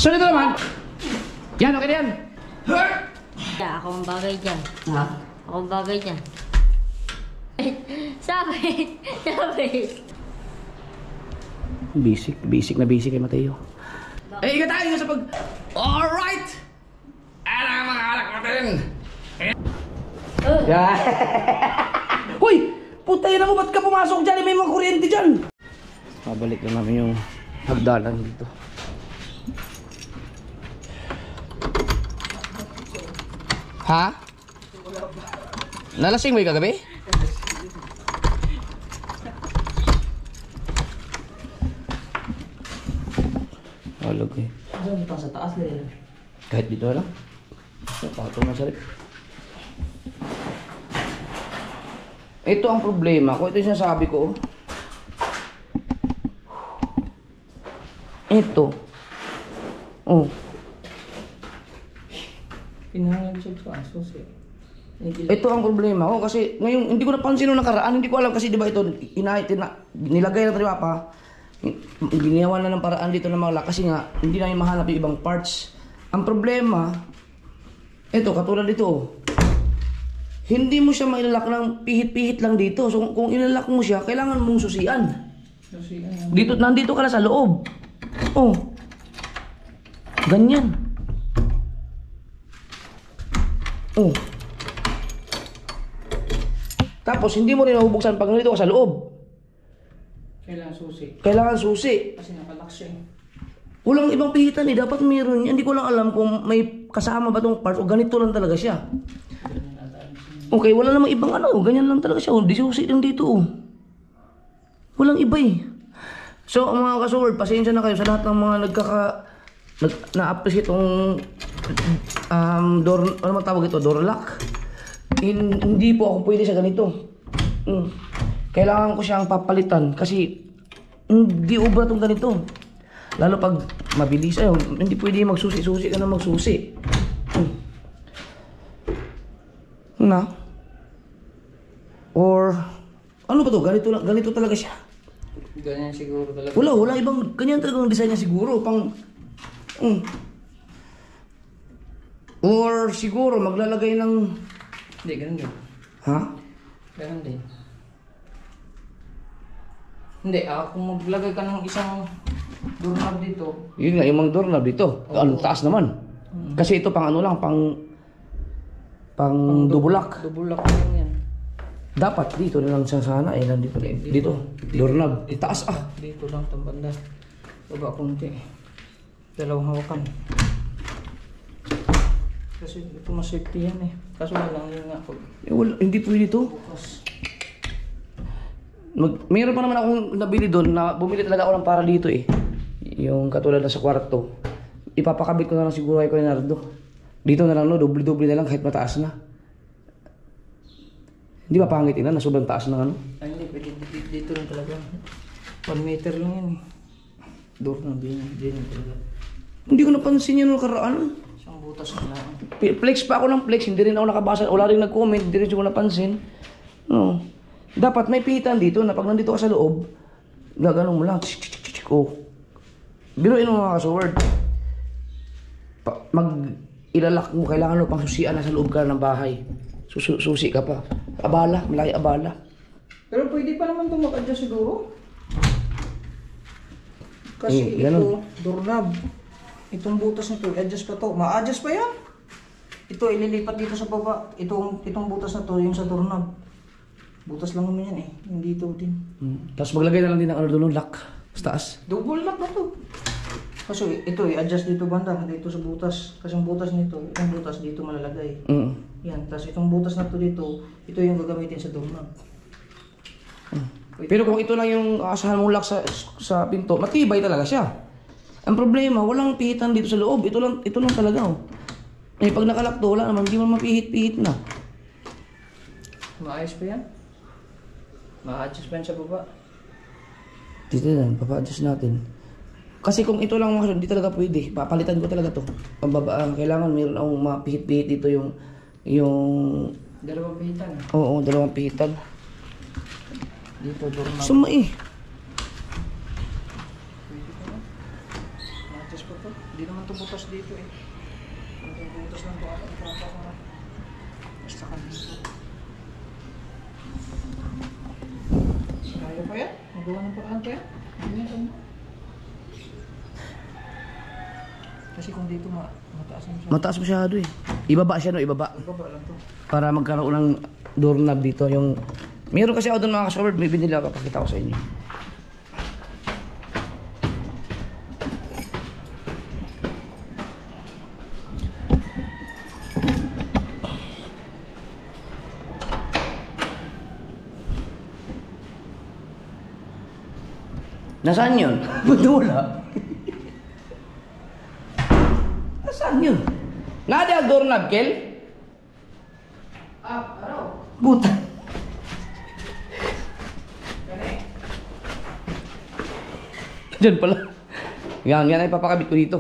So dito naman. Yan, okay na yan. Ako ang bagay dyan. Ha? Ako ang bagay dyan. Sabi. Basic na basic kay Mateo. Eh, ingat tayo sa pag... Alright! Ano ang mga alak natin? Yeah. Hoy! Putay na mo, ba't ka pumasok dyan? May mga kuryente dyan! Pabalik lang namin yung hagdanan dito. Ha? Nalasing mo yung kagabi? Halog eh. Saan pa sa taas nila? Kahit dito lang. Patong na sarip. Ito ang problema ko. Ito yung sinasabi ko. Ito. Oh. Pinangalan siya sa asos eh. Ito ang problema ko kasi ngayon hindi ko napansin nung nakaraan. Hindi ko alam kasi di ba ito nilagay na tayo pa. Ginawa na ng paraan dito ng mga lock kasi nga hindi namin mahanap yung ibang parts. Ang problema, ito katulad dito. Hindi mo siya mailalak ng pihit-pihit lang dito. So kung ilalak mo siya, kailangan mong susian. Dito, nandito ka na sa loob. Oh. Ganyan. Oh. Tapos hindi mo rin nabubuksan pag nandito ka sa loob. Kailangan susi. Kailangan susi. Kasi nakalak siya eh. Walang ibang pihitan eh. Dapat meron. Hindi ko lang alam kung may kasama ba itong parts o ganito lang talaga siya. Okay, wala namang ibang ano. Ganyan lang talaga siya. Di susi lang dito oh. Walang iba eh. So mga kasword, pasensya na kayo sa lahat ng mga na-appreciate itong door, ano man tawag ito? Door lock. Hindi po ako pwede sa ganito. Kailangan ko siyang papalitan kasi hindi ubra itong ganito. Lalo pag mabilis ay hindi pwede magsusi-susi ka na magsusi. Na? Or ano ba to? Ganito talaga siya. Ganyan siguro talaga. Wala ibang ganyan talaga ang design niya siguro pang or siguro maglalagay ng Hindi, ganun din. ha? Ganun din. Hindi, kung maglagay ka ng isang doorknob dito. Yun nga, yung mga doorknob dito. Ang taas naman. Kasi ito pang ano lang, pang double lock. Double lock lang yan. Dapat dito na lang siya sana eh, nandito. Dito, doorknob. Itaas ah. Dito lang itong banda. Baba konti. Dalawang hawakan. Kasi ito mas safety yan eh. Kaso lang yun nga pag Hindi pwede ito. bukas. Mayroon pa naman akong nabili doon na bumili talaga ako ng para dito eh. Yung katulad na sa kwarto. Ipapakabit ko na lang siguro kay Leonardo. Dito na lang no, doble-doble na lang kahit mataas na. Hindi ba pangit ina na sobrang taas ng ano? Ay hindi, pwede dito lang talaga. 1 meter lang yan eh. Door na din talaga. Hindi ko napansin yun nung karaan. Isang butas na lang. Flex pa ako ng flex, hindi rin ako nakabasa. Wala rin nag-comment, hindi rin ko napansin. No. Dapat may pihitan dito na pag nandito ka sa loob, gaganong mo lang. Oh. Biruin mo mga kasword. Ilalak mo, kailangan mo pang susian na sa loob ka ng bahay. Susi ka pa. Abala, malaki abala. Pero pwede pa naman ito mag-adjust siguro. Kasi ganun. ito, doorknob. Itong butas nito, i-adjust pa to. Ma-adjust pa yan. Ito, ililipat dito sa baba. Itong butas na to, yung sa doorknob. Butas lang naman yan eh. Hindi ito din. Tapos maglagay na lang din ng ano doon, lock. Sa taas. Double lock na to. Kasi ito, i-adjust dito banda. Dito sa butas. Kasi yung butas nito, itong butas dito malalagay. Yan. Tapos itong butas na to dito, ito yung gagamitin sa doorknob. Pero kung ito lang yung asahan mong lock sa pinto, matibay talaga siya. Ang problema, walang pihitan dito sa loob. Ito lang talaga oh. Eh pag nakalak to, wala naman, hindi mo mapihit-pihit na. Maayos pa yan? Ma-adjust pa yan sa baba? Dito lang, papa-adjust natin. Kasi kung ito lang mga hindi talaga pwede. Papalitan ko talaga to. Pambabaan, kailangan mayroon akong mapihit-pihit dito yung Dalawang pihitan. Oo, dalawang pihitan. Dito, doorknob. Sumai. to. Hindi naman to butas dito eh. Ito butas lang to. Basta ka dito. Kaya pa yan? Magawa ng paraan pa yan? Ganyan. Kasi kung dito mataas na siya. Mataas masyado eh. Ibaba siya no, ibaba. Ibaba lang to. Para magkaroon ng doorknob dito yung... Meron kasi ako doon mga ka-shower, may binili ako, papakita ko sa inyo. Nasaan yun? Ba't wala? Nasaan yun? Nada ang doorknob, Kel? Ano? Buta. Diyan pala. Yan ay papakabit ko dito.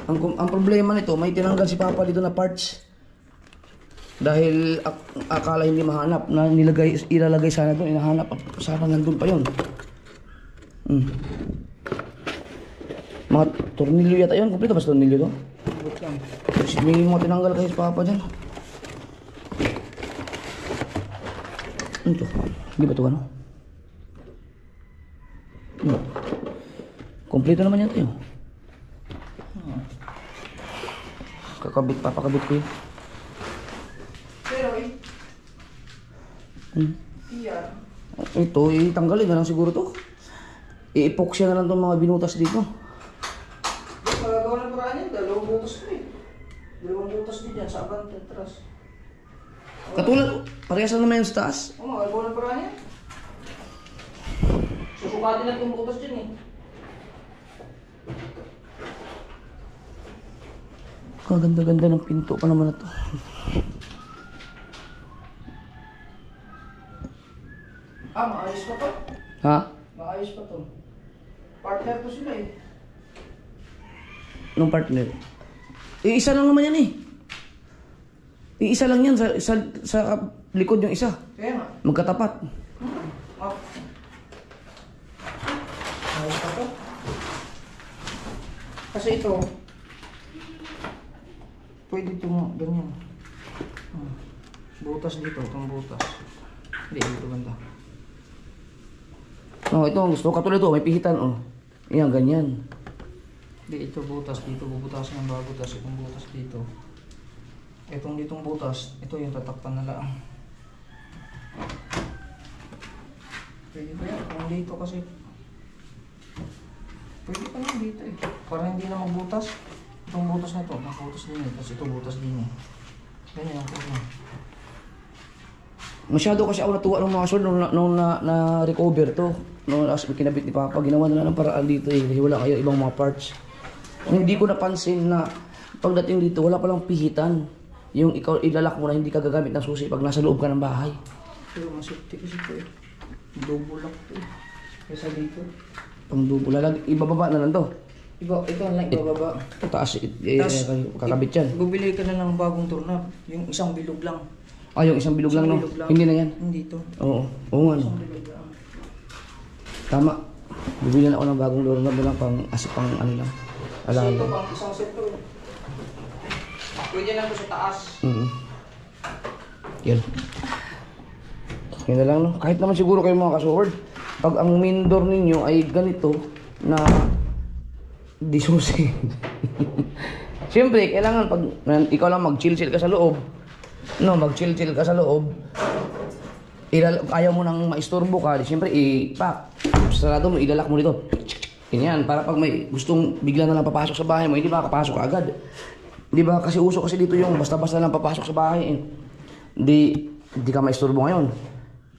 Ang problema nito, may tinanggal si Papa dito na parts. Dahil akala hindi mahanap na ilalagay sana doon, inahanap sana nandun pa yun. Mga tornilyo yata yun, kumpleto ba sa tornilyo to? Wait lang. May mga tinanggal kasi si Papa dyan. Ano to? Hindi ba ito ano? Kompleto naman yan tayo. Papakabit ko yun. Pero iyan. Ito, itanggalin na lang siguro to. I-epoxy na lang itong mga binutas dito. Magagawa ng paraan yan, dalawang butas ko eh. Dalawang butas din yan sa abante, atras. Katulad, parehas lang naman yan sa taas. Oo, magagawa ng paraan yan. Susukatin na itong butas dyan eh. Kaganda-ganda ng pinto pa naman na to. Maayos pa to. Ha? Maayos pa to. Partner to sila eh. Nung partner? Isa lang naman yan eh. Isa lang yan sa likod yung isa. Kaya nga. Magkatapat. Oh. Ayos pa to. Kasi ito, pwede itong ganyan. Butas dito, itong butas. Hindi, dito banda. Oh, ito ang gusto. Katulad ito, may pihitan oh. Yan, ganyan. Hindi, ito butas dito, bubutasin ng bago, tapos itong butas dito. Itong ditong butas, ito yung tatakpan na lang. Pwede ba yan? Kung dito kasi, pwede pa lang dito eh. Para hindi na magbutas. Itong butas na ito, magbutas din eh. Tapos ito butas din eh. Ganyan ang problema. Masyado kasi ako natuwa ng mga sword nung na-recover to. Nung kinabit ni Papa, ginawa na lang ng paraan dito eh. Kasi wala kayo ibang mga parts. Hindi ko napansin na pagdating dito, wala palang pihitan. Yung ikaw ilalak mo na hindi ka gagamit ng susi pag nasa loob ka ng bahay. Pero masukti kasi ito eh. Double lock ito eh. Kaysa dito. Pang dubo, ibababa na lang to. Ito lang ibababa. Taas, Tas, kakabit yan. Bubili ka na ng bagong doorknob. Yung isang bilog lang. Ah, yung isang bilog lang no? Bilog lang. Hindi na yan. Hindi ito. Oo, oo nga no. Isang bilog lang. Tama. Bibili na ako ng bagong doorknob na lang pang ano lang. Kasi ito Alam. pang isang set to. Pwede lang ito sa taas. Yan. Yan na lang no. Kahit naman siguro kayo mga ka-sword, pag ang main door ninyo ay ganito na disusi. Siyempre, kailangan pag ikaw lang mag-chill-chill ka sa loob, no, mag-chill-chill ka sa loob, ayaw mo nang maistorbo ka, siyempre i-pack. Sarado mo, ilalak mo dito. Ganyan, para pag may gustong bigla na lang papasok sa bahay mo, hindi makakapasok agad. Di ba? Kasi uso kasi dito yung basta-basta lang papasok sa bahay. Di ka maistorbo ngayon.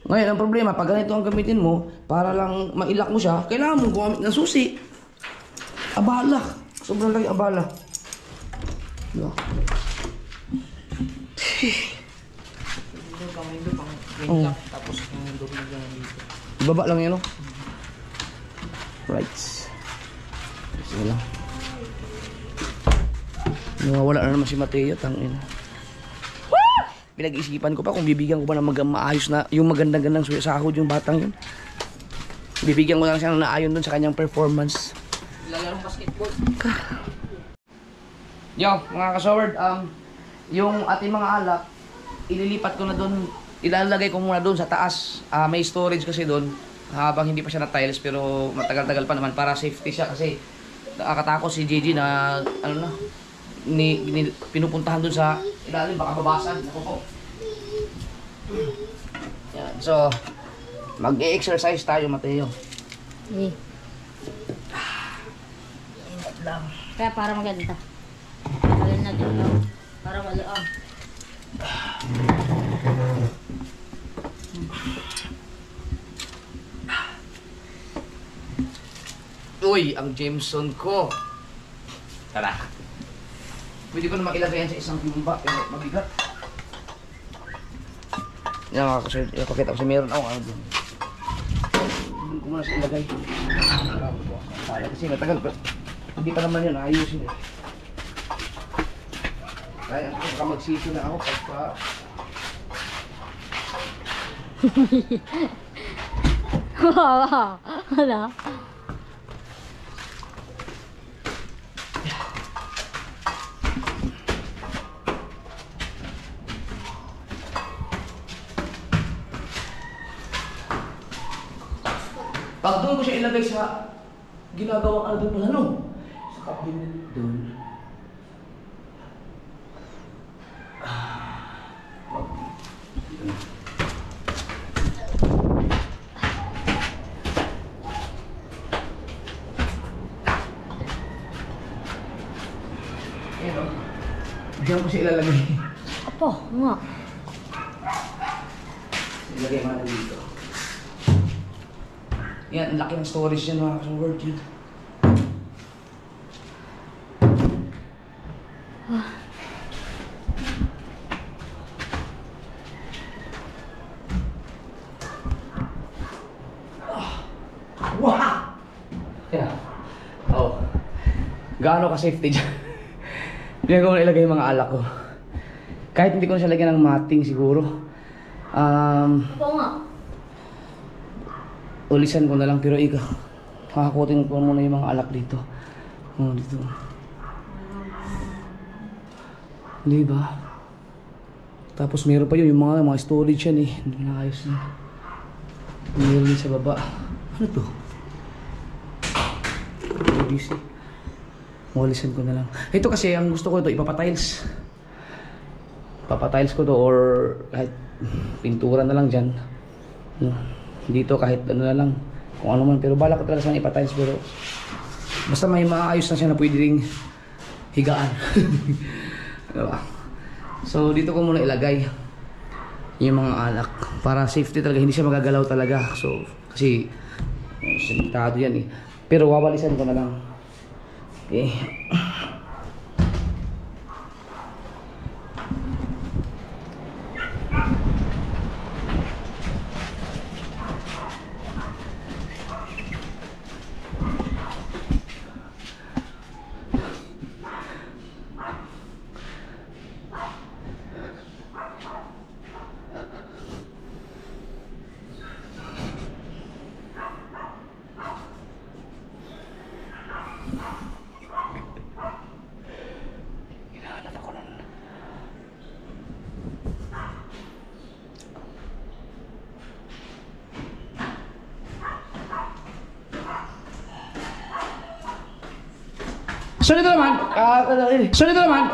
Ngayon, ang problema, pag ganito ang gamitin mo, para lang mailak mo siya, kailangan mong gumamit ng susi. Abala. Sobrang laki abala. Diba? Dito kamay ito pang green lock. Tapos yung door na dito. Ibaba lang yan, no? Right. Sige lang. Nawawala na naman si Mateo, tangin. pinag-iisipan ko pa kung bibigyan ko pa ng maayos na, yung magandang-gandang sahod yung batang yun. Bibigyan ko lang siya ng naayon dun sa kanyang performance. Lalarong basketball. Yo, mga kasaward, yung ating mga alak, ililipat ko na dun, ilalagay ko muna dun sa taas. May storage kasi dun, habang hindi pa siya na tiles, pero matagal-tagal pa naman para safety siya kasi nakakatakot si Gigi na, ano na, pinupuntahan dun sa ilalim, baka babasag. Ako po. Yan, so, mag-e-exercise tayo, Mateo. Eh. Ingat lang. Kaya para maganda. Alin na din lang. Para malaang. Uy, ang Jameson ko. Tara. Pwede ko naman ilagay yan sa isang timba, pero mabigat. Yan mga kasi, ipakita ko kasi meron ako ano dun. Doon ko muna sa ilagay. Kaya kasi matagal pa. Hindi pa naman yun, ayusin eh. Kaya baka magsisi na ako pagka... Wala. Pag doon ko siya ilagay sa ginagawang ano doon, ano? Sa cabinet doon. Ayan o. Diyan ko siya ilalagay. Apo, nga. Ilagay mo na dito. Yan, ang laki ng storage yan mga kasaward yun. Wow! Yeah. Oh. Gaano ka safety dyan? Hindi ko na ilagay yung mga alak ko. Kahit hindi ko na siya lagyan ng matting siguro. Apo nga. Ulisan ko na lang pero ikaw. Kakakutin ko muna yung mga alak dito. Oh, dito. Di ba? Tapos meron pa yun, yung mga storage yan eh. Hindi na ayos na. Meron din sa baba. Ano to? ABC. Ulisan ko na lang. Ito kasi, ang gusto ko ito, ipapatiles. Papatiles ko to or kahit pintura na lang dyan. Dito kahit ano na lang. Kung ano man. Pero balak ko talaga sana ipatiles pero basta may maayos na siya na pwede ring higaan. Diba? So dito ko muna ilagay yung mga alak para safety talaga, hindi siya magagalaw talaga. So kasi sentado yan eh, pero wawalisan ko na lang. Okay. So dito naman, so dito naman.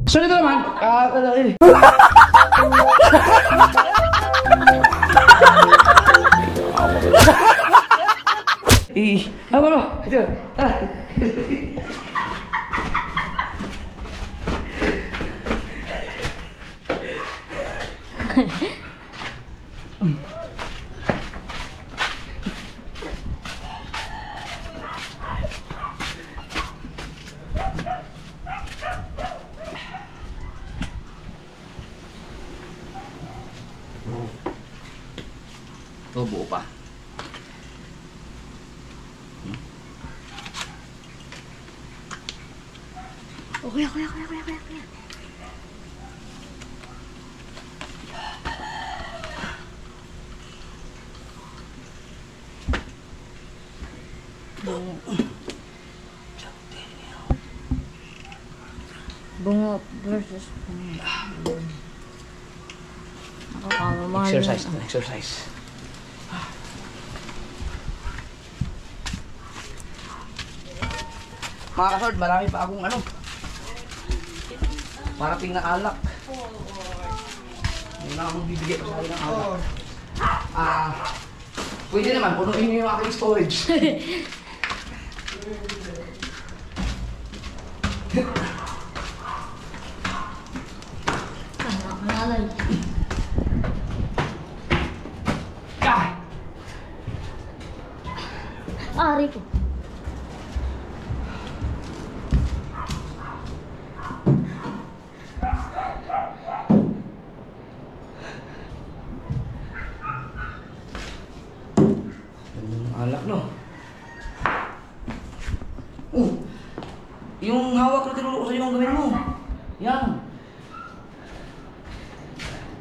So dito naman, apa lo? Itu. Oh, buo pa. kuya, kuya, kuya, kuya, kuya, kuya. Bungo versus bungo. Nakakamamahal Exercise yun. na, exercise. Mga kasord, marami pa akong ano. Parating na alak. Hindi na akong bibigay pa sa akin ng alak. Pwede naman, punuin niyo yung aking storage. Nalay. Ah! Ari ko. Yung alak, no? Yung hawak na tinuro ko sa'yo ang gawin mo. Yan.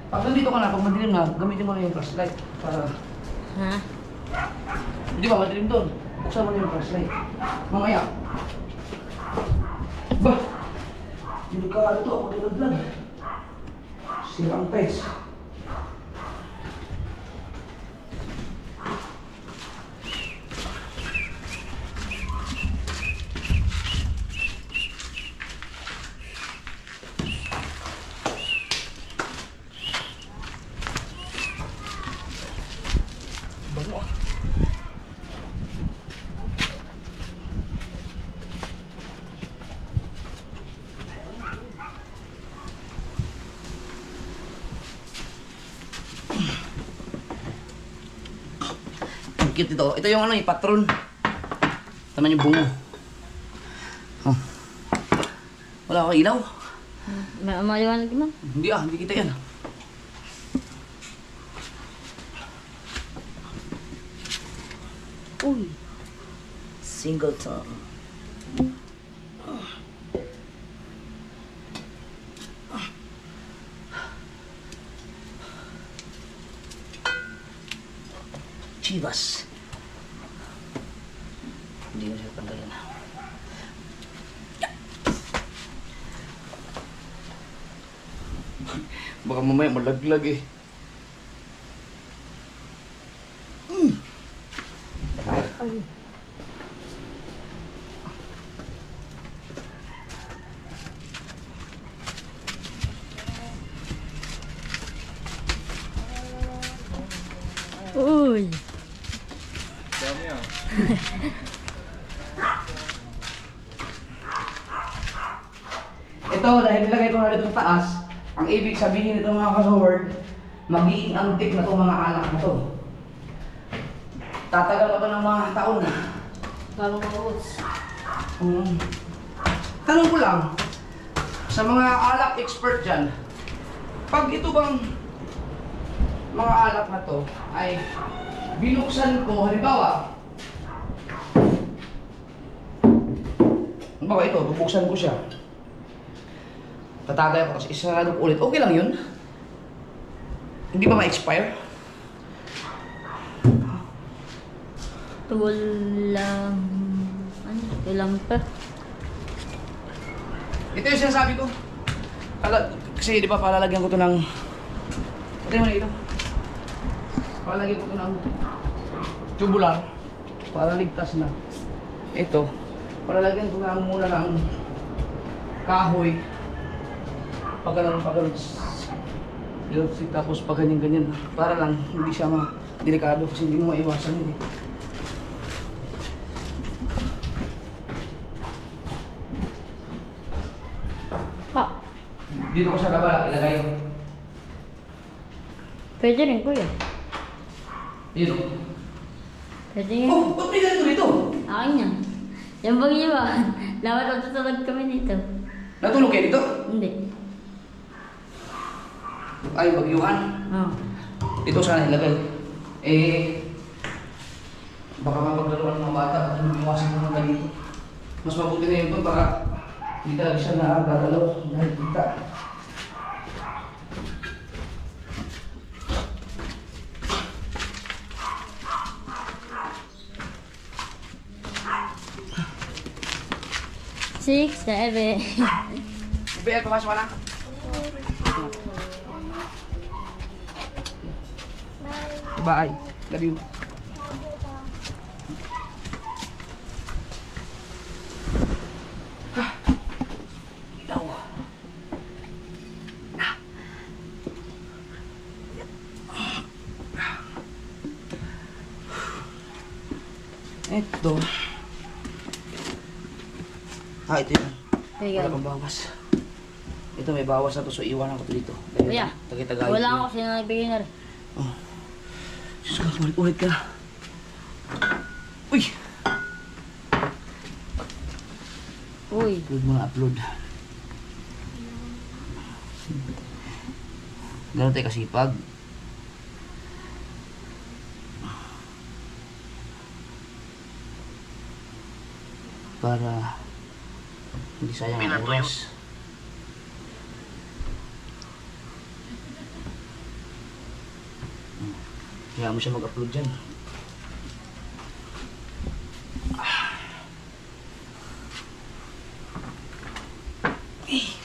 Pag nandito ka na, pag madilim na, gamitin mo na yung flashlight para... Ha? Di ba, madilim doon? Buksan mo na yung flashlight. Mamaya. Bah! Hindi ka ano to, ako nilaglag. Sirang pes. Bango ah. Ang cute ito. Ito yung ano eh, patron. Tama yung bungo. Oh. Wala ka ilaw? Maliwanag mo? Hindi ah, hindi kita yan. Uy. Singleton. Chivas. Hindi ko siya tanggalin. Baka mamaya malaglag eh. Uy. Ito, dahil nilagay ko na dito sa taas, ang ibig sabihin nito mga kasaward, magiging antik na itong mga alak na to. Tatagal pa ito ng mga taon na. Bago maubos. Tanong ko lang, sa mga alak expert dyan, pag ito bang mga alak na to ay binuksan ko, halimbawa ito, bubuksan ko siya. Tatagay ko, tapos isarado ko ulit. Okay lang yun? Hindi ba ma-expire? Tulang... Ano? Tulang pa. Ito yung sinasabi ko. Kasi di ba palalagyan ko to ng... Pati mo na ito. Palalagyan ko to ng tubular para ligtas na. Ito. Palalagyan ko na muna ng kahoy. Pag ganun. Tapos pag ganyan. Para lang hindi siya delikado kasi hindi mo maiwasan yun eh. Pa. Dito ko sa gaba ilagay. Pwede rin kuya. Dito. Pwede rin. Oh, ba't may ganito dito? Akin yan. Yung bagay ba? Dapat natutulog kami dito. Natulog kayo dito? Hindi. Ay, bagyuhan. Oh. Dito sana ilagay. Baka mapaglaruan ng mga bata at iwasan mo na dito. Mas mabuti na yun doon para Hindi talaga siya nakagagalaw dahil kita. Six, seven. Bel, pumasok ka na. Bye. Love you. Ito. Ito yun. Ayan. Wala pang bawas. Ito may bawas na to, so iwanan ko to dito. Kuya, Tagay-tagay. wala ako sinabi na rin. Oh. Diyos ka, ulit ka. Uy! Uy. Upload mo na, upload. Ganun tayo kasipag. Para hindi sayang ang oras. Kaya mo siya mag-upload dyan.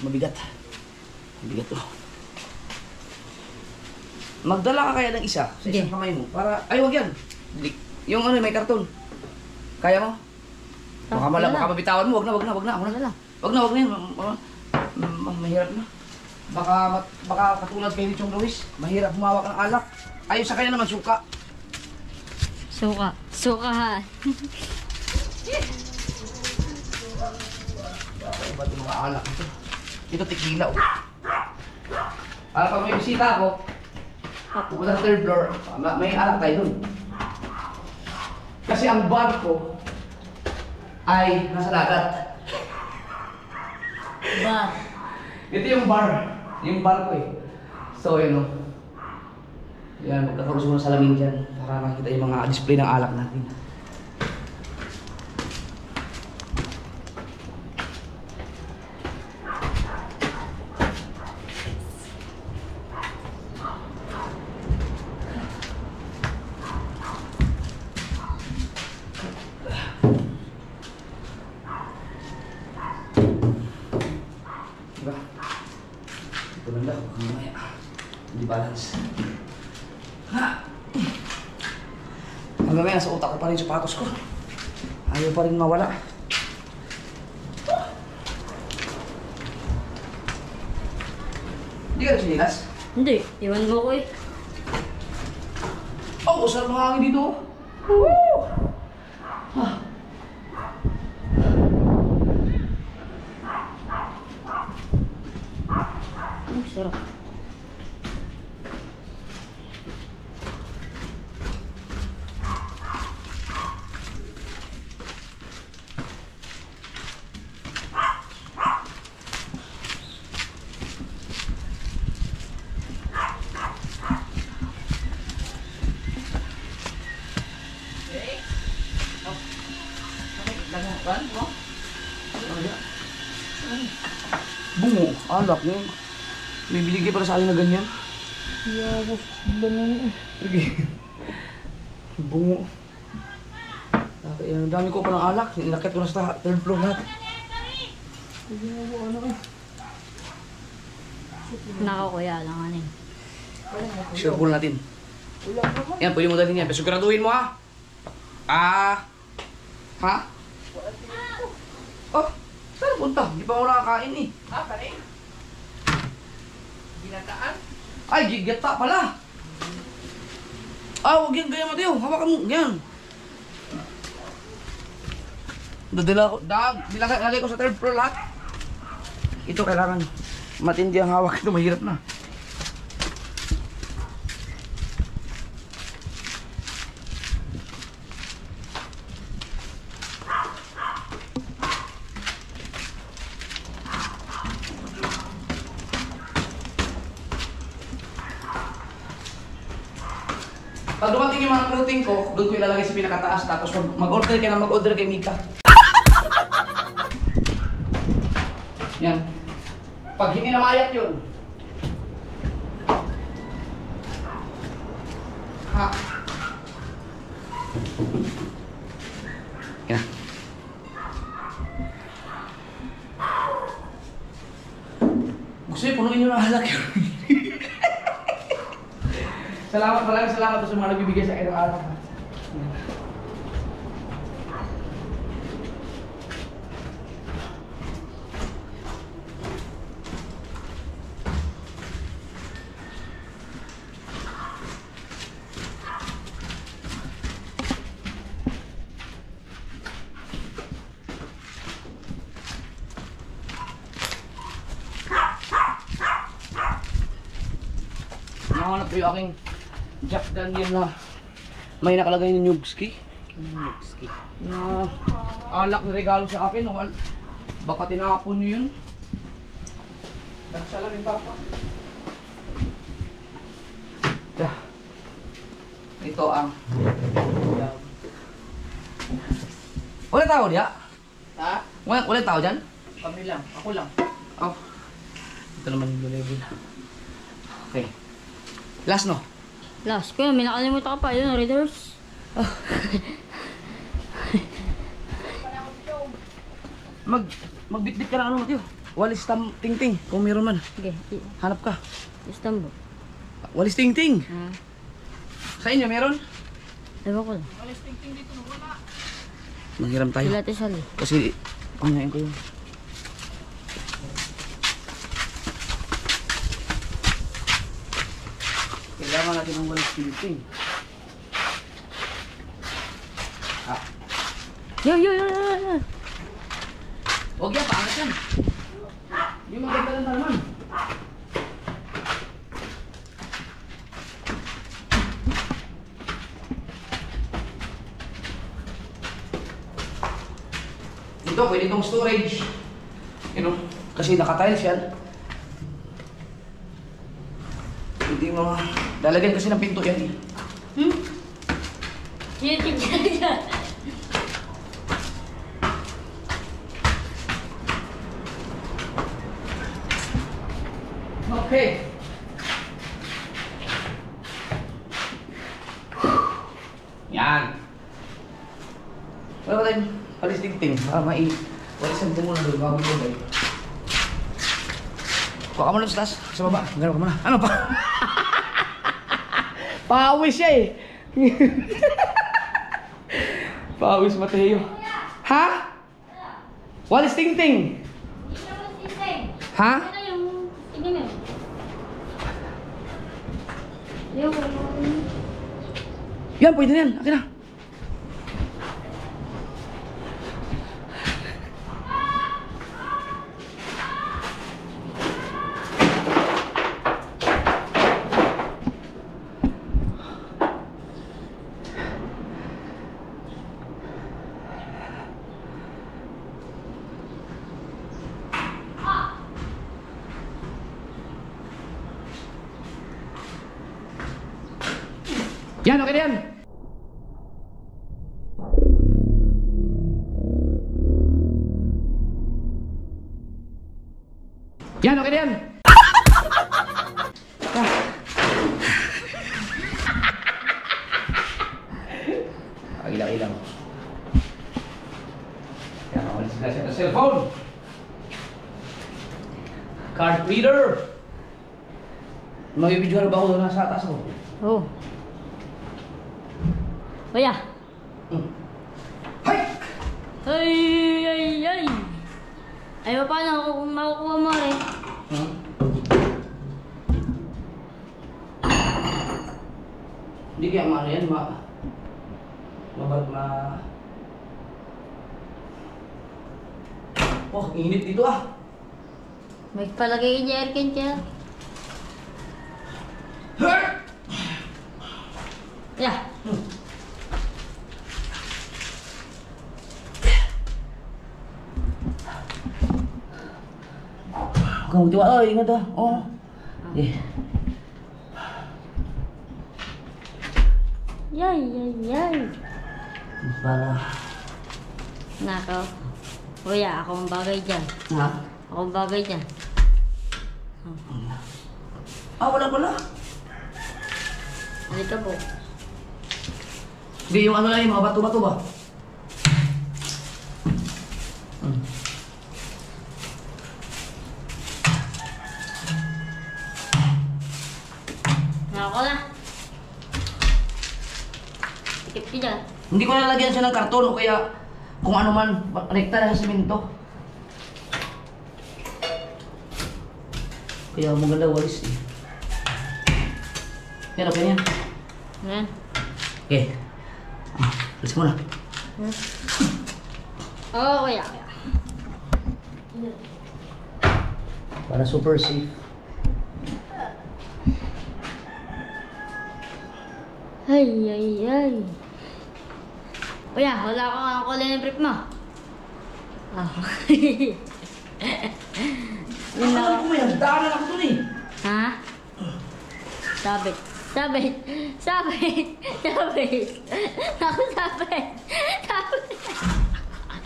Mabigat. Mabigat to. Magdala ka kaya ng isa sa Sige. isang kamay mo para... Ay, wag yan. Yung ano, may karton. Kaya mo? Baka wala. baka mabitawan mo. Wag na. Wala. Wag na yan. Mahirap na. Baka katulad kay Richong Luis. Mahirap humawak ng alak. Ayun sa kanya naman, suka. Suka. Sukahan. Iba ito mga alak ito. Ito tequila. Oh. Para pag may bisita ako, pupunta sa third floor, may alak tayo dun. Kasi ang bar ko ay nasa dagat. Ba? Ito yung bar. Yung bar ko eh. So yun o. Yan, magkakaroon ng salamin dyan para makita yung mga display ng alak natin. Diba? Ito lang daw, mamaya. Hindi balance. Ha! Hanggang ngayon, sa utak ko pa rin sapatos ko. Ayaw pa rin mawala. Hindi ka na sinilas? Hindi. Iwan mo ko eh. Oh, sarap ng hangin dito. Woo! Ah. Sarap. Bungo, alak niya. May binigay para sa akin na ganyan. Yabos. Ganun eh. Sige. Bungo. Ang dami ko pa ng alak. Inakit ko na sa third floor lahat. Nako kuya, alangan eh. Sure pool natin. Yan, pwede mo dalhin yan. Pero siguraduhin mo ha. Ha? Oh, saan punta? Hindi pa ako nakakain eh. Kanin? Ginataan? Ay, gigata pala. Huwag yan, gaya Mateo. Hawakan mo, yan. Dadala ko, nilagay ko sa third floor lahat. Ito kailangan matindi ang hawak. Ito mahirap na. Pag dumating yung mga clothing ko, doon ko ilalagay sa pinakataas. Tapos mag-order ka na mag-order kay Mika. Yan. Pag hindi namayat yun. Ha. Yan. Gusto niyo punuin nyo ng halak yun. Salamat, maraming salamat sa mga nagbibigay sa araw-araw. Nahanap ko yung aking Jack Daniel na may nakalagay ng Nyugski. Na alak na regalo sa akin. Baka tinapon nyo yun. Nagsala rin papa. Ito ang wala tao diya? Ha? Wala tao dyan? Kami lang. Ako lang. Oh. Ito naman yung level. Okay. Last no? Last ko, may nakalimutan ka pa. Yun, readers. Magbitbit ka na ano, Mateo. Walis ting-ting, kung meron man. Sige, Hanap ka. Istanbul. Walis ting-ting. Ah, Sa inyo meron? ewan ko lang. Manghiram tayo. Sila Tisali. Kasi, kumain ko yun. Kailangan natin ng walis ting-ting. Ah. Yo. Huwag yan, paangat yan. Yung maganda lang naman. Ito, pwede itong storage. You know, kasi naka-tiles yan. Hindi mo, lalagyan kasi ng pinto yan eh. Okay. Yan. Wala ba tayong alis ting-ting? Walisan ko muna doon bago yung kuha ka muna sa taas, sa baba. Gano'n ka muna. Ano pa? Pawis siya eh. Pawis Mateo. Ha? Walis ting-ting. Ha? Yan, pwede na yan. Akin na. Yan, okay na yan. Yan, okay na yan. Ilang. Yan, walis na siya ng cellphone. Card reader. May video na ba ako nasa atas ko? Oh. Kuya. Hay! Ay. Ay, paano kung makukuha mo rin? Hindi kaya maano yan, Oh, init dito ah. May palagay niya aircon siya. Yeah. Kau tiba, ingat dah. Oh. Yay. Para. Nako. Kuya, ako ang bagay dyan. Ha? Ako bagay dyan. Ah, wala pala. Halika po. Hindi, yung ano lang yung mga bato-bato ba? Ako na. Tikip ka dyan. Hindi ko nalagyan siya ng karton o kaya kung ano man, rekta na sa simento. Kaya maganda walis eh. Yan, okay yan. Ayan. Okay. Alis mo na. Oo, kuya. Para super safe. Ay, ay, ay. Kuya, wala ko ang kulay ng brief mo. Ah. Yun na. Alam ko yan, daanan ako dun eh. Ha? Sabit. Sabit. Sabit. Sabit. Ako sabit. Sabit.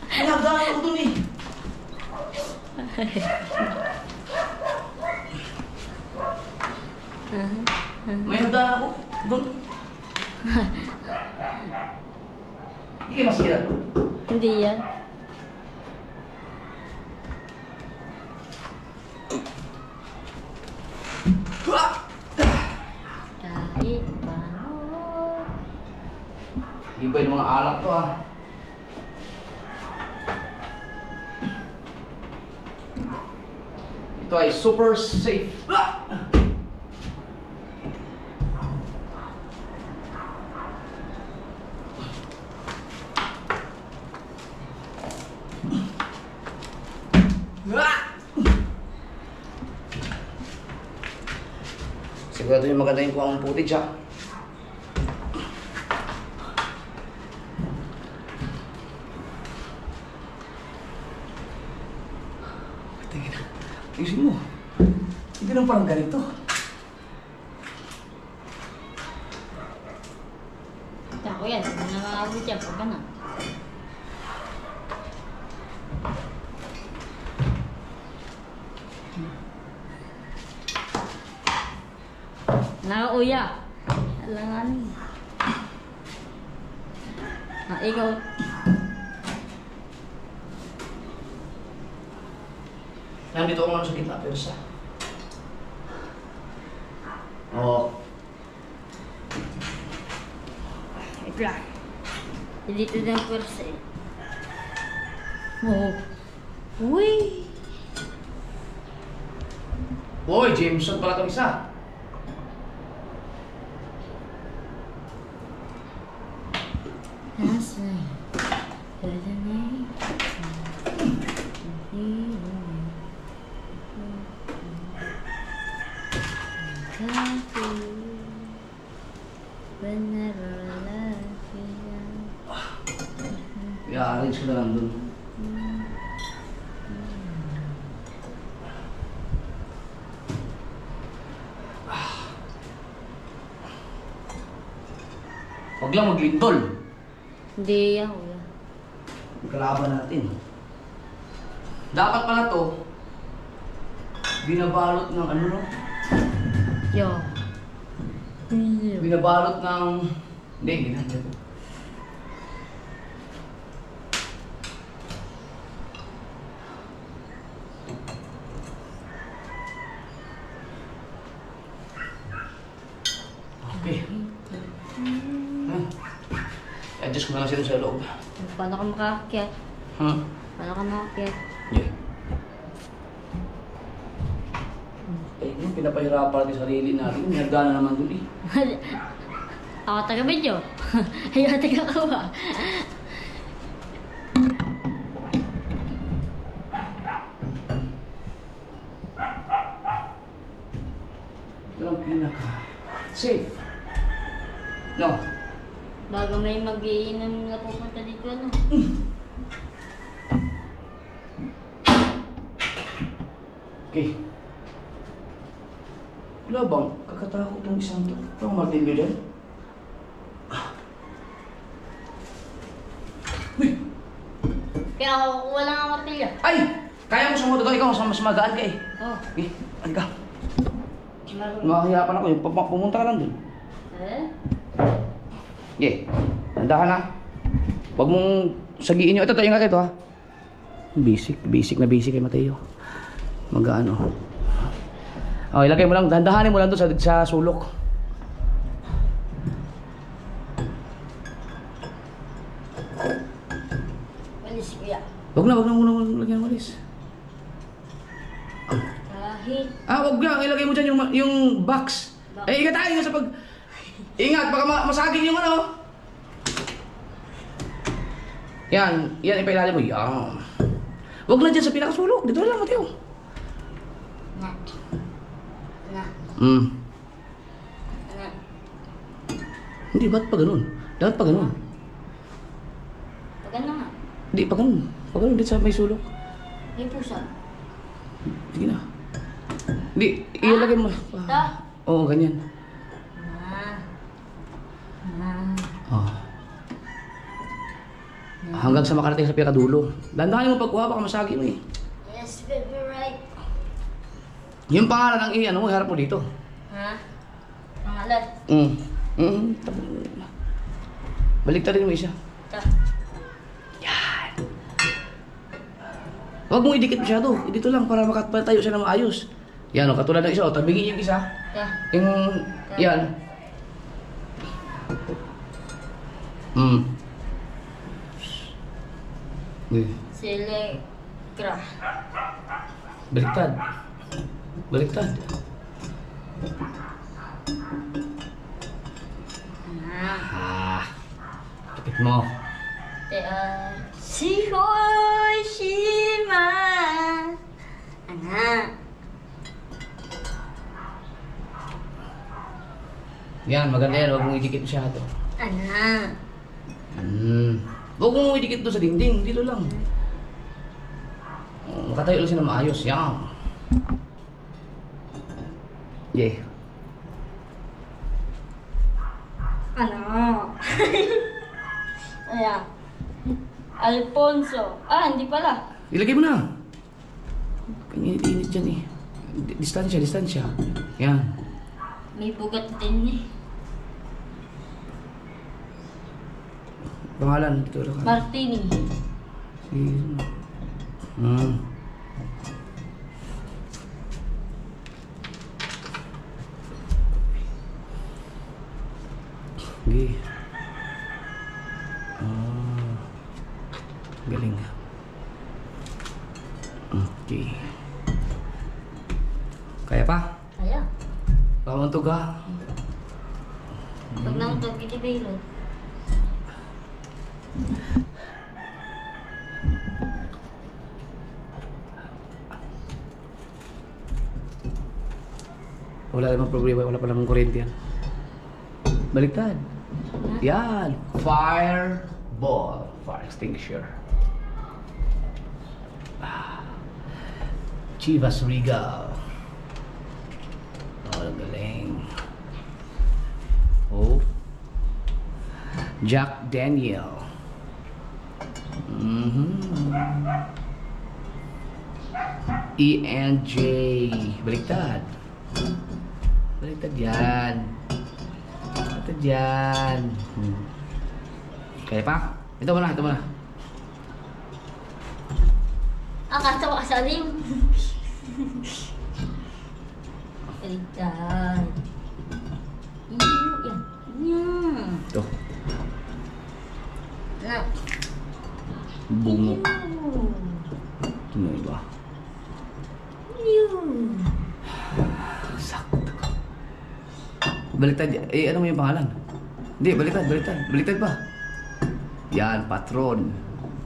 Alam, daanan ako dun eh. May nagdaan ako dun. Hindi kayo masira. Hindi yan. Kahit paano. Iba yung mga alak to ah. Ito ay super safe. Sigurado yung maganda yung kuha mong footage ha. Tingin na. Ayusin mo. Hindi lang parang ganito. Ako yan. Hindi na makakabot yan. Pag na. Nakauya. Alangan. Ah, ikaw. Nandito ako nga sa gitna, pero sa... Oo. Wait lang. Dito din ang pwersa eh. Oh. Uy! Boy, Jameson pala itong isa. That's right. I-arrange ko na lang dun. Huwag lang maglintol. Hindi yan, kuya. Kalaban natin. Dapat pala to, binabalot ng ano no? Yo. Binabalot ng... Hindi, ginagyan ko. Okay. I-adjust ko na lang siya sa loob. Paano ka makakakyat? Huh? Paano ka makakakyat? Yeah. Eh, yung pinapahirapan natin sarili natin, may hagdanan naman dun eh. Ako taga-medyo. Ayaw taga-kawa. Ito ang pinaka safe. No. Bago may mag-iinom na pupunta dito, ano? Okay. Wala bang kakatakot ng isang to? Ito ang martilyo dyan? Uy! Kaya ako kukuha lang ang martilya. Ay! Kaya mo sumunod ikaw, mas magaan ka eh. Oh. Eh, halika. Makahirapan ako eh. Pumunta ka lang dun. Eh? Yeah. Nandahan na. Huwag mong sagiin nyo. Ito, yung nga ito ha. Basic na basic kay Mateo. Magaan oh. Okay, lagay mo lang. Dandahanin mo lang doon sa sulok. Walis kuya. Huwag na muna lagyan ng walis. Kahit. Huwag na. Ilagay mo dyan yung box. Eh, ingat tayo sa pag... Ingat, baka masaging yung ano. Yan ipailalim mo. Yan. Huwag na dyan sa pinakasulok. Dito lang, Mateo. Na. Hindi, ba't pa ganun? Dapat pa ganun. Pag ano nga? Hindi, pa ganun. Pa ganun, dito sa may sulok. May pusa. Sige na. Hindi, ilagay mo. Ito? Oo, ganyan. Oh. Hanggang sa makarating sa pinakadulo. Dandahan mo pagkuha, baka masagi mo eh. Yes, baby, right. Yung pangalan ng ano mo, harap mo dito. Ha? Pangalan? Baliktarin mo isa. Ito. Yan. Huwag mong idikit masyado. Dito lang para makatayo siya na maayos. Yan o, katulad ng isa o, tabingin yung isa. Ito. Yung, yan. Selekra. Baliktad. Kapit mo. Shihoshima. Yan, maganda yan. Huwag mong idikit masyado. Huwag mong idikit doon sa dingding. Dito lang. Makatayo lang siya na maayos. Yan. Yeah. Ayan. Alfonso. Hindi pala. Ilagay mo na. Init dyan eh. Distansya. Yan. May bugat din eh. Pangalan. Dito lang. Martini. Okay. Galing. Okay. Kaya pa? Kaya. Pamantog ka? Pag namuntog, itibay rin. Wala namang problema, wala pa namang kuryente yan. Baliktad. Yan. Fireball. Fire extinguisher. Chivas Regal. Galing. Jack Daniel. E&J. Baliktad. Baliktad yan. Baliktad yan. Kaya pa? Ito mo na. Akasa ko kasalim. Baliktad. Yan. Ito. Bungo. Ito na iba. Sakto. Baliktad. Ano mo yung pangalan? Hindi, baliktad. Baliktad pa. Yan, patron.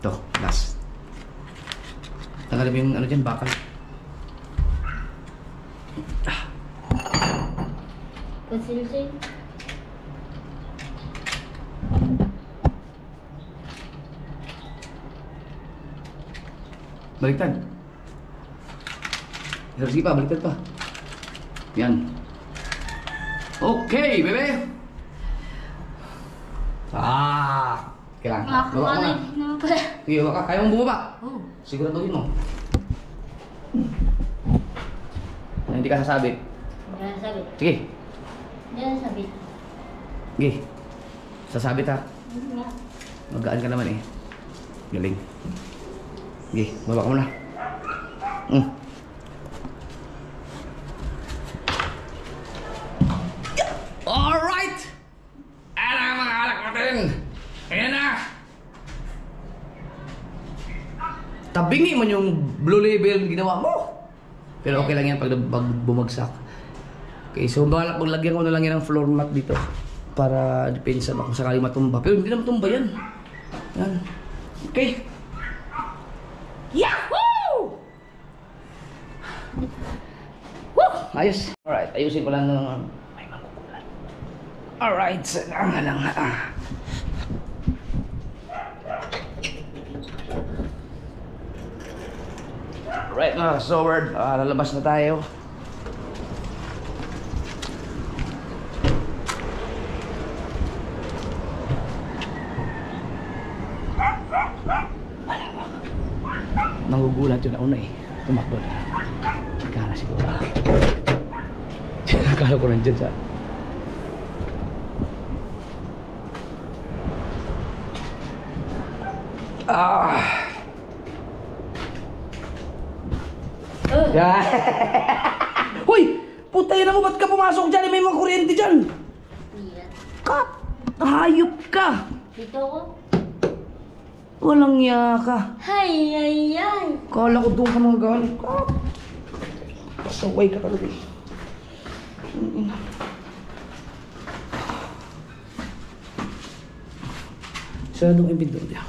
Ito, last. Tanggalin mo yung ano dyan, bakal. Consilsing. Baliktad. Sige pa, baliktad pa. Yan. Okay, bebe. Kailangan. Makakuha na naman pala. Sige, kaya mong bumaba. Oh. Siguraduhin mo. hindi ka sasabit. Hindi na sabit. Sige. Hindi na sabit. Sige. Sasabit ha. Hindi nga. Magaan ka naman eh. Galing. Sige, baba ka muna. Alright! Ayan ang mga alak natin. Ayan na. Tabingi man yung blue label ginawa mo. Pero okay lang yan pag bumagsak. Okay, so maglagyan ko na lang yan ng floor mat dito. Para depensa ba kung sakali matumba. Pero hindi na matumba yan. Yan. Okay. Yahoo! Woo! Ayos. Alright, ayusin ko lang ng may makukulan. Alright, salamat lang ha. Alright mga ka-sword, lalabas na tayo. Nangugulat yun na una eh. Tumakbo na. Ika na siguro. Akala ko nandyan sa... Yeah. Hoy! Putay na mo, ba't ka pumasok dyan? May mga kuryente dyan. Yan. Kat! Hayop ka! Dito ko. Walang iya ka. Hay, ay, ay. Kala ko doon ka mga galing. Kat! Pasaway ka talaga eh. Masyadong ibidor niya.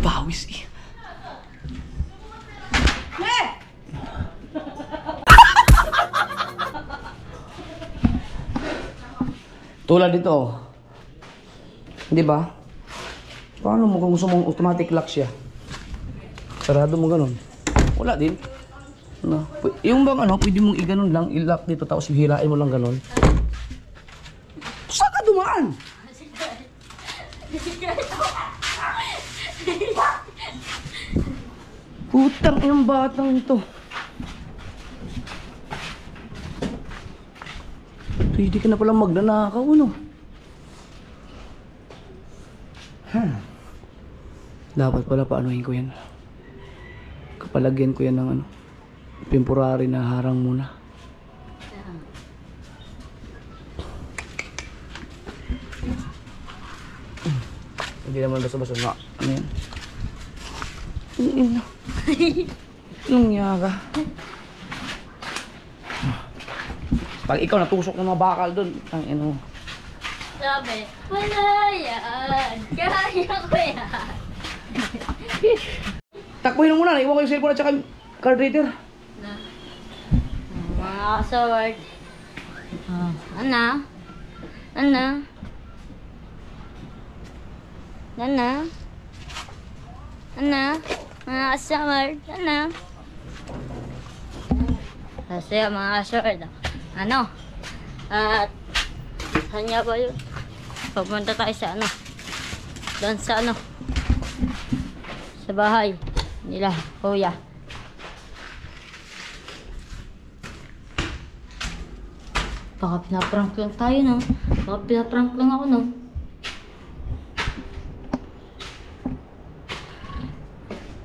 Bawis eh. Tulad dito. Di ba? Paano mo kung gusto mong automatic lock siya? Sarado mo ganun. Wala din. No. Yung bang ano, pwede mong i-ganon lang, i-lock dito tapos hihilain mo lang ganon. Saan ka dumaan? Putang yung batang ito. Pwede ka na palang magnanakaw, ano? Dapat pala paanuhin ko yan. Kapalagyan ko yan ng ano, temporary na harang muna. Hindi naman basta-basta na. Ano yan? Anong yaga? Pag ikaw natusok ng mga bakal doon, ang ino. Sabi, wala yan. Kaya ko yan. Takbuhin mo muna, naiwan ko yung cellphone at saka yung card reader. Na. Mga kasaward. Ana? Ana? Ana? Ana? Mga kasaward. Ana? Kasi mga kasaward. Ano? At saan nga ba yun? Pupunta tayo sa ano? Doon sa ano? Sa bahay nila, kuya. Baka pinaprank lang tayo, no? Baka pinaprank lang ako, no?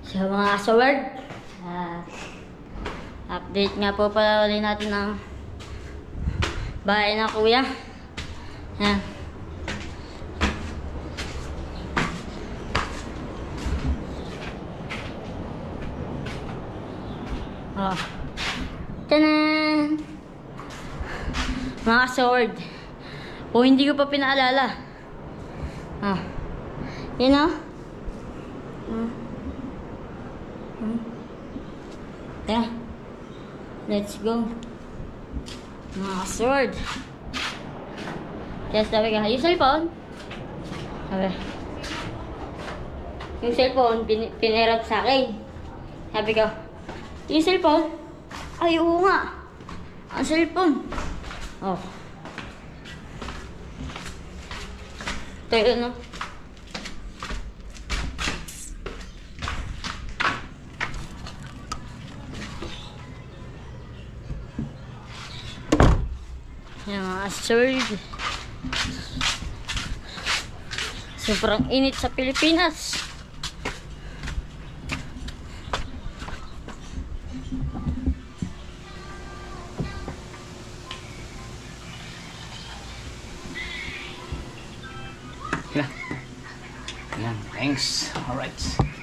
Sa mga kasaward, update nga po pala ulit natin ng bahay ng kuya. Yan. Oh. Tanan! Mga sword. O hindi ko pa pinaalala. Yan o. Yeah. Let's go. Mga sword. Kaya sabi ka, yung cellphone. Sabi. Yung cellphone, pinirap sa akin. Sabi ko, yung cellphone? Ay, oo nga. Ang cellphone. Oh. Ito yun, no? Yan mga sword. Sobrang init sa Pilipinas. Yan, thanks. Alright.